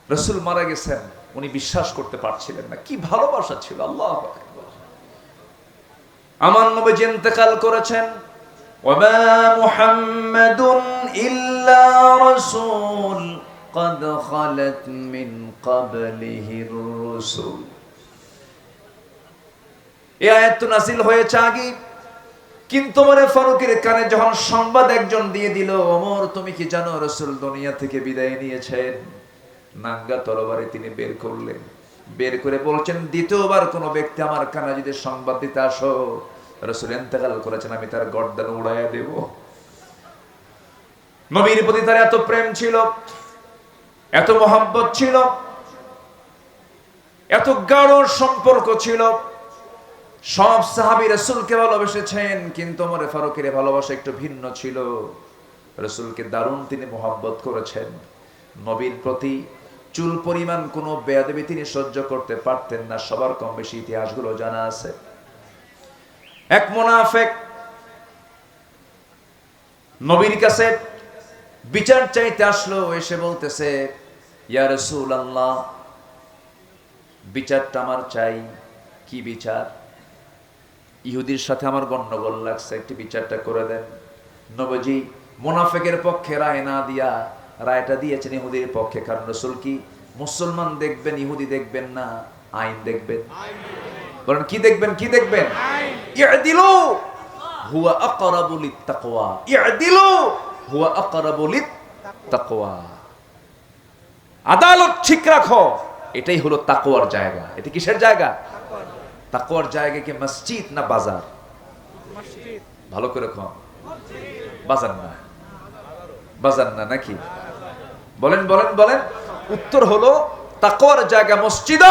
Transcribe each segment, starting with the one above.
রাসূল মারা গেছেন, উনি বিশ্বাস করতে পারছিলেন না। কি ভালোবাসা ছিল! আল্লাহু আকবার। আমার নবী ইন্তেকাল করেছেন। ওয়ামা মুহাম্মাদুন ইল্লা রাসূল قد خلت من قبله الرسل। এই আয়াত নাযিল হয়েছে আগে, কিন্তু ওমর ফারুকের কানে যখন সংবাদ একজন দিয়ে দিল, ওমর তুমি কি জানো রাসূল দুনিয়া থেকে বিদায় নিয়েছেন? নাঙ্গা তরবারি তিনি বের করলেন, বের করে বলছেন, দ্বিতীয়বার কোনো ব্যক্তি আমার কানে যদি সংবাদ দিতে আসো রাসূল ইন্তেকাল করেছেন, আমি তার গর্দান উড়াইয়া দেব। নবীর প্রতি তার এত প্রেম ছিল, এত মহব্বত ছিল, এত গাঢ় সম্পর্ক ছিল। সব সাহাবী রাসূলকে ভালোবেসেছেন, কিন্তু ওমর ফারুকের ভালোবাসা একটু ভিন্ন ছিল। রাসূলকে দারুণ তিনি মহব্বত করেছেন। নবীর প্রতি চুল পরিমাণ কোনো বেয়াদবি তিনি সহ্য করতে পারতেন না। সবার কম বেশি ইতিহাসগুলো জানা আছে। এক মুনাফিক নবীর কাছে বিচার চাইতে আসলো, এসে বলতেছে, ইয়া রাসূলুল্লাহ, বিচারটা আমার চাই। কি বিচার? ইহুদির সাথে আমার গন্ডগোল লাগছে, একটি বিচারটা করে দেন। নবীজি মুনাফিকের পক্ষে রায় না দিয়া রায়টা দিয়েছেন ইহুদির পক্ষে। কারণ রাসূল কি মুসলমান দেখবেন, ইহুদি দেখবেন না, আইন দেখবেন। বলেন কি দেখবেন? কি দেখবেন? ইআদিলু হুয়া আকরাবু লিত্তাকওয়া। ইআদিলু হুয়া আকরাবু লিত্তাকওয়া। আদালত ঠিক রাখো, এটাই হলো তাকওয়ার জায়গা। এটা কিসের জায়গা? তাকওয়ার জায়গা। কি মসজিদ না বাজার? মসজিদ। ভালো করে কম, বাজার না, বাজার না নাকি? বলেন বলেন বলেন। উত্তর হলো তাকওয়ার জায়গা মসজিদ,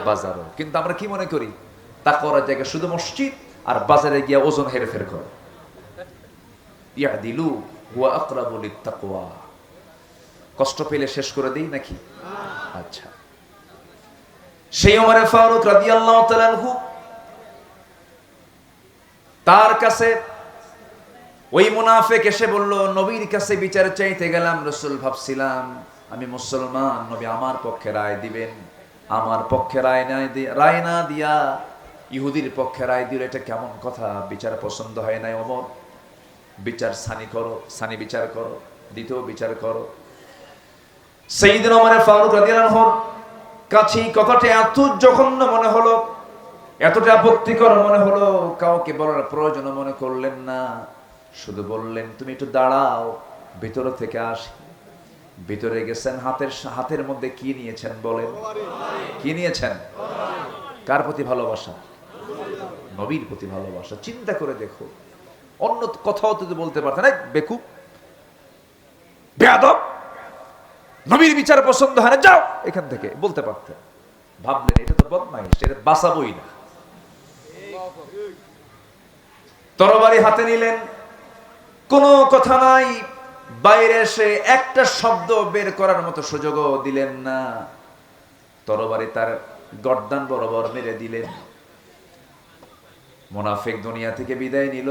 বাজারও। কিন্তু আমরা কি মনে করি? তাকওয়ার জায়গা শুধু মসজিদ, আর বাজারে গিয়ে ওজন হেরফের করে। ইয়াদিলু হুয়া আকরাবু লিত্তাকওয়া। কষ্ট পেলে শেষ করে দেই নাকি? আচ্ছা, সেই ওমর ফারুক রাদিয়াল্লাহু তাআলা আনহু, তার কাছে ওই মুনাফিক এসে বলল, নবীর কাছে বিচার চাইতে গেলাম, রাসূল ভাবছিলাম আমি মুসলমান, নবী আমার পক্ষে রায় দিবেন। আমার পক্ষে রায় না দিয়া ইহুদির পক্ষে রায় দিল, এটা কেমন কথা? বিচার পছন্দ হয় নাই। ওমর, বিচার সানি করো, সানি বিচার করো, দ্বিতীয় বিচার করো। সাইয়েদনা ওমর ফারুক রাদিয়াল্লাহু আনহু কাছে কথাটা এত জঘন্য মনে হলো, এতটা আপত্তিকর মনে হলো, কাউকে বলার প্রয়োজন মনে করলেন না। শুধু বললেন, তুমি একটু দাঁড়াও, ভিতর থেকে আসি। ভিতরে গেছেন, হাতের মধ্যে কি নিয়েছেন বলেন? কি নিয়েছেন? কার প্রতি ভালোবাসা? নবীর প্রতি ভালোবাসা। চিন্তা করে দেখো, অন্য কথাও তো বলতে পারতেন, এই বেকুব, বেয়াদব, নবীর বিচার পছন্দ হয় না, যাও এখান থেকে, বলতে পারতেন। ভাবলেন এটা তো বদমাইশ, এটা বাঁচাবই না। তরবারি হাতে নিলেন, কোনো কথা নাই। বাইরে এসে একটা শব্দ বের করার মতো সুযোগও দিলেন না। তরবারি তার গর্দান বরাবর মেরে দিলেন। মুনাফিক দুনিয়া থেকে বিদায় নিল।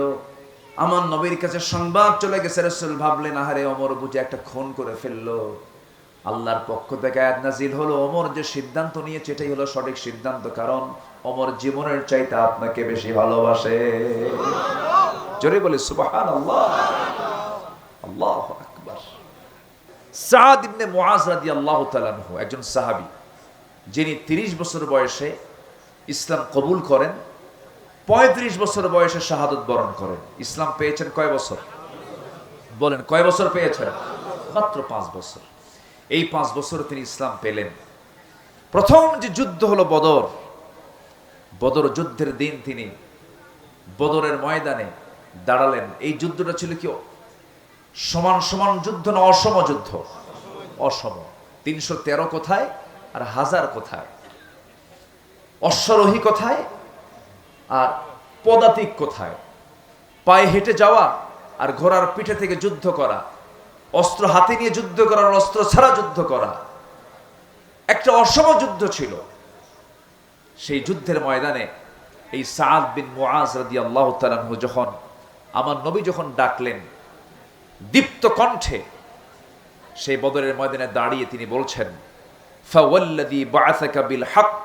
আমার নবীর কাছে সংবাদ চলে গেছে। রাসূল ভাবলেন, আহারে ওমর বুঝে একটা খুন করে ফেললো। আল্লাহর পক্ষ থেকে আয়াত নাযিল হলো, ওমর যে সিদ্ধান্ত নিয়েছে এটাই হলো সঠিক সিদ্ধান্ত, কারণ ওমর জীবনের চাইতে আপনাকে বেশি ভালোবাসে। জোরে বলে সুবহানাল্লাহ, আল্লাহু আকবার। সাদ ইবনে মুআজ রাদিয়াল্লাহু তাআলা আনহু একজন সাহাবী, যিনি 30 বছর বয়সে ইসলাম কবুল করেন, 35 বছর বয়সে শাহাদাত বরণ করেন। ইসলাম পেয়েছেন কয় বছর? বলেন কয় বছর পেয়েছেন? মাত্র 5 বছর। এই 5 বছর তিনি ইসলাম পেলেন। প্রথম যে যুদ্ধ হলো বদর। বদর যুদ্ধের দিন তিনি বদরের ময়দানে দাঁড়ালেন। এই যুদ্ধটা ছিল কি সমান সমান যুদ্ধ না অসম যুদ্ধ? অসম। 313 কোথায় আর 1000 কোথায়? অশ্বারোহী কোথায় আর পদাতিক কোথায়? পায়ে হেঁটে যাওয়া আর ঘোড়ার পিঠে থেকে যুদ্ধ করা, অস্ত্র হাতে নিয়ে যুদ্ধ করা আর অস্ত্র ছাড়া যুদ্ধ করা, একটা অসম যুদ্ধ ছিল। সেই যুদ্ধের ময়দানে এই সাদ বিন মুআজ রাদিয়াল্লাহু তাআলা আনহু যখন আমার নবী যখন ডাকলেন দীপ্ত কণ্ঠে, সেই বদরের ময়দানে দাঁড়িয়ে তিনি বলছেন, ফাওয়াল্লাযী বা'আসাকা বিল হক,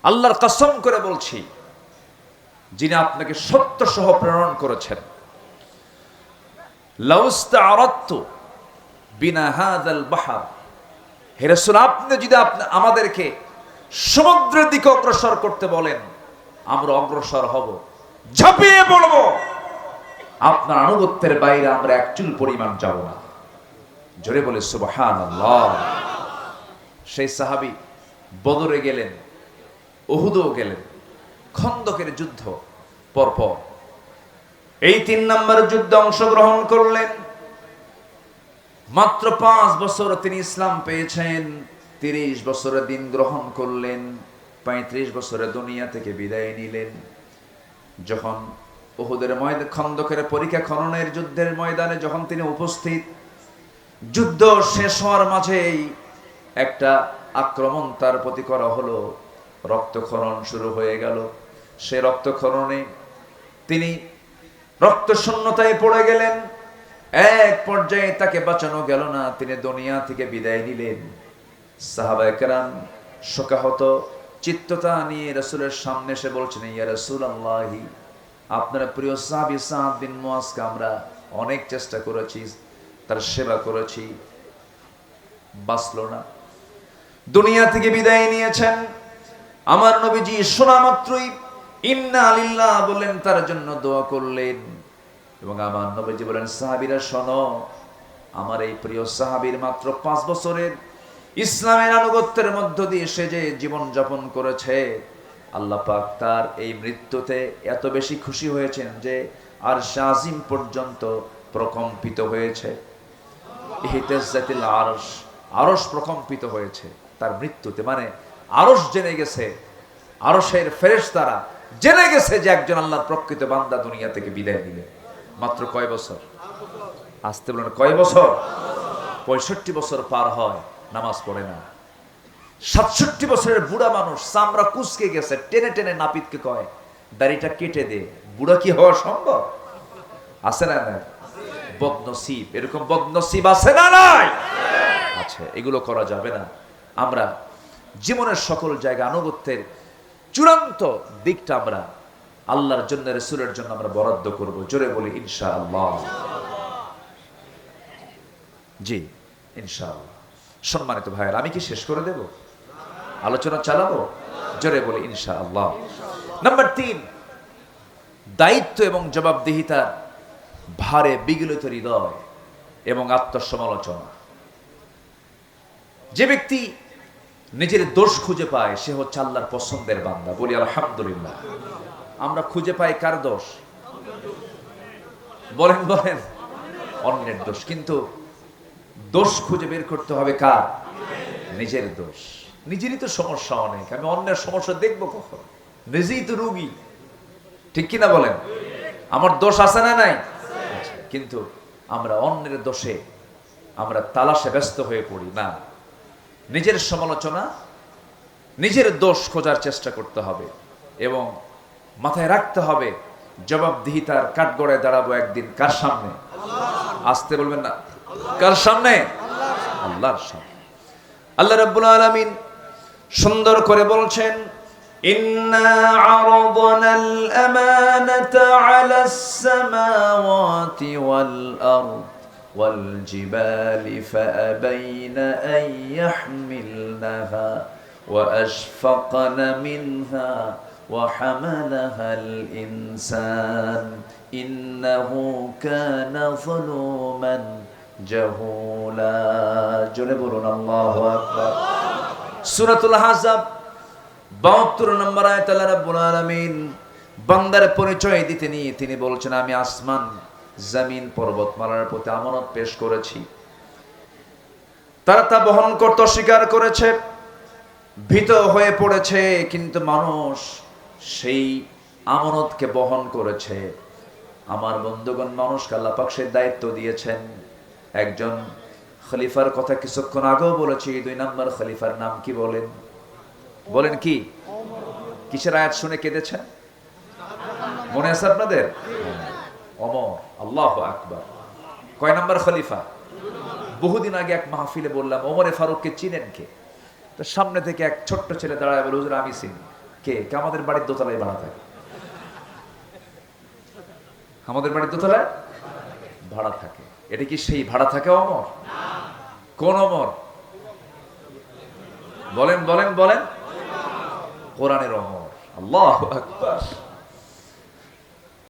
আল্লাহর কসম করে বলছি যিনি আপনাকে সত্য সহ প্রেরণ করেছেন, লাউস্তা'আরাদতু বিনা হাযাল বাহর, হে রাসূল আপনি যদি আমাদেরকে সমুদ্রের দিকে অগ্রসর করতে বলেন, আমরা অগ্রসর হব, ঝাঁপিয়ে পড়ব, আপনার আনুগত্যের বাইরে আমরা এক চুল পরিমাণ যাব না। জোরে বলে সুবহানাল্লাহ। সেই সাহাবী বদরে গেলেন, উহুদও গেলেন, খন্দকের যুদ্ধ পরপর এই ৩ নম্বর যুদ্ধে অংশগ্রহণ করলেন। মাত্র 5 বছর তিনি ইসলাম পেয়েছেন, 30 বছরের দিন গ্রহণ করলেন, 35 বছরে দুনিয়া থেকে বিদায় নিলেন। যখন উহুদের ময়দানে, খন্দকের পরীক্ষা খননের যুদ্ধের ময়দানে যখন তিনি উপস্থিত, যুদ্ধ শেষ হওয়ার মাঝেই একটা আক্রমণ তার প্রতি করা হলো, রক্তক্ষরণ শুরু হয়ে গেল। সে রক্তক্ষরণে তিনি রক্তশূন্যতায় পড়ে গেলেন। এক পর্যায়ে তাকে বাঁচানো গেল না, তিনি দুনিয়া থেকে বিদায় নিলেন। সাহাবায়ে কেরাম শোকাহত চিত্ততা নিয়ে রাসূলের সামনে এসে বলছেন, ইয়া রাসূলুল্লাহ, আপনার প্রিয় সাহাবী সাদ বিন মুআজকে আমরা অনেক চেষ্টা করেছি, তার সেবা করেছি, বাঁচলো না, দুনিয়া থেকে বিদায় নিয়েছেন। আমার নবীজি শোনা মাত্রই ইন্না লিল্লাহ বললেন, তার জন্য দোয়া করলেন। এবং আমার নবীজি বলেন, সাহাবীরা শোনো, আমার এই প্রিয় সাহাবীর মাত্র 5 বছরের ইসলামের আনুগত্যের মধ্য দিয়ে সে যে জীবন যাপন করেছে, আল্লাহ পাক তার এই মৃত্যুতে এত বেশি খুশি হয়েছেন যে আরশ আজিম পর্যন্ত প্রকম্পিত হয়েছে। ইহতাজ্জাতিল আরশ, আরশ প্রকম্পিত হয়েছে তার মৃত্যুতে। মানে আরশ জেনে গেছে, আরশের ফেরেশতারা জেনে গেছে যে একজন আল্লাহর প্রকৃত বান্দা দুনিয়া থেকে বিদায় নিলেন। মাত্র কয় বছর? আসতে বলেন কয় বছর? 65 বছর পার হয়, নামাজ পড়ে না। 67 বছরের বুড়া মানুষ, চামড়া কুচকে গেছে, টেনে টেনে নাপিতকে কয় দাড়িটা কেটে দে। বুড়া কি হওয়া সম্ভব? আছে না নাই? বদনসিব, এরকম বদনসিব আছে না নাই? আচ্ছা, এগুলো করা যাবে না। আমরা জীবনের সকল জায়গা আনুগত্যের চূড়ান্ত দিকটা আমরা আল্লাহর জন্য, রাসূলের জন্য আমরা বরাদ্দ করব। জোরে বলি ইনশাআল্লাহ। জি ইনশাআল্লাহ। সম্মানিত ভাইয়েরা, আমি কি শেষ করে দেব? আলোচনা চালাবো? জোরে বলি ইনশাআল্লাহ। নাম্বার 3, দায়িত্ব এবং জবাবদিহিতার ভারে বিগলিত হৃদয় এবং আত্মসমালোচনা। যে ব্যক্তি নিজের দোষ খুঁজে পায় সে হচ্ছে আল্লাহর পছন্দের বান্দা। বলি আলহামদুলিল্লাহ। আমরা খুঁজে পাই কার দোষ? বলেন বলেন, অন্যের দোষ। কিন্তু দোষ খুঁজে বের করতে হবে কার? নিজের দোষ। নিজেরই তো সমস্যা অনেক, আমি অন্যের সমস্যা দেখবো কখন? নিজেই তো রোগী, ঠিক কিনা বলেন? আমার দোষ আছে না নাই? কিন্তু আমরা অন্যের দোষে আমরা তালাশে ব্যস্ত হয়ে পড়ি না। নিজের সমালোচনা, নিজের দোষ খোঁজার চেষ্টা করতে হবে এবং মাথায় রাখতে হবে জবাবদিহিতার কাঠগড়ায় দাঁড়াবো একদিন কার সামনে? আসতে বলবেন না, কার সামনে? আল্লাহর সামনে। আল্লাহ রাব্বুল আলামিন সুন্দর করে বলছেন, ইন্না আরাদনাল আমানাতা আলাস সামাওয়াতি ওয়াল আরদ ওয়াল জিবালি ফাআবাইনা আন ইয়াহমিলনাহা ওয়া আশফাকনা মিনহা ওয়া হামালাহাল ইনসান ইন্নাহু কানা যালুমান জাহুলা। জোরে বলুন আল্লাহু আকবার। সূরাতুল আহজাব 72 নম্বর আয়াত আল্লাহ রাব্বুল আলামিন বান্দার পরিচয় দিতে নিয়ে তিনি বলছেন, আমি আসমান, জমিন, পর্বতমালার প্রতি আমানত পেশ করেছি। তারা তা বহন করতে অস্বীকার করেছে, ভীত হয়ে পড়েছে, কিন্তু মানুষ সেই আমানতকে বহন করেছে। আমার বন্ধুগণ, মানুষকে আল্লাহ পাক সেই দায়িত্ব দিয়েছেন। একজন খলিফার কথা কিছুক্ষণ আগেও বলেছি। 2 নম্বর খলিফার নাম কি বলেন? বলেন কি? কিসের আয়াত শুনে কেঁদেছেন? মনে আছে আপনাদের? ওমর। আল্লাহু আকবার। কয় নম্বর খলিফা? বহুদিন আগে এক মাহফিলে বললাম ওমরে ফারুককে চিনেন কে? তো সামনে থেকে এক ছোট্ট ছেলে দাঁড়ায় বলে, হুজুর আমি চিনি। কে? আমাদের বাড়ির দোতলায় ভাড়া থাকে। আমাদের বাড়ির দোতলায় ভাড়া থাকে। এটা কি সেই ভাড়া থাকে ওমর? কোন ওমর? বলেন বলেন বলেন। কোরআনের ওমর। আল্লাহু আকবার।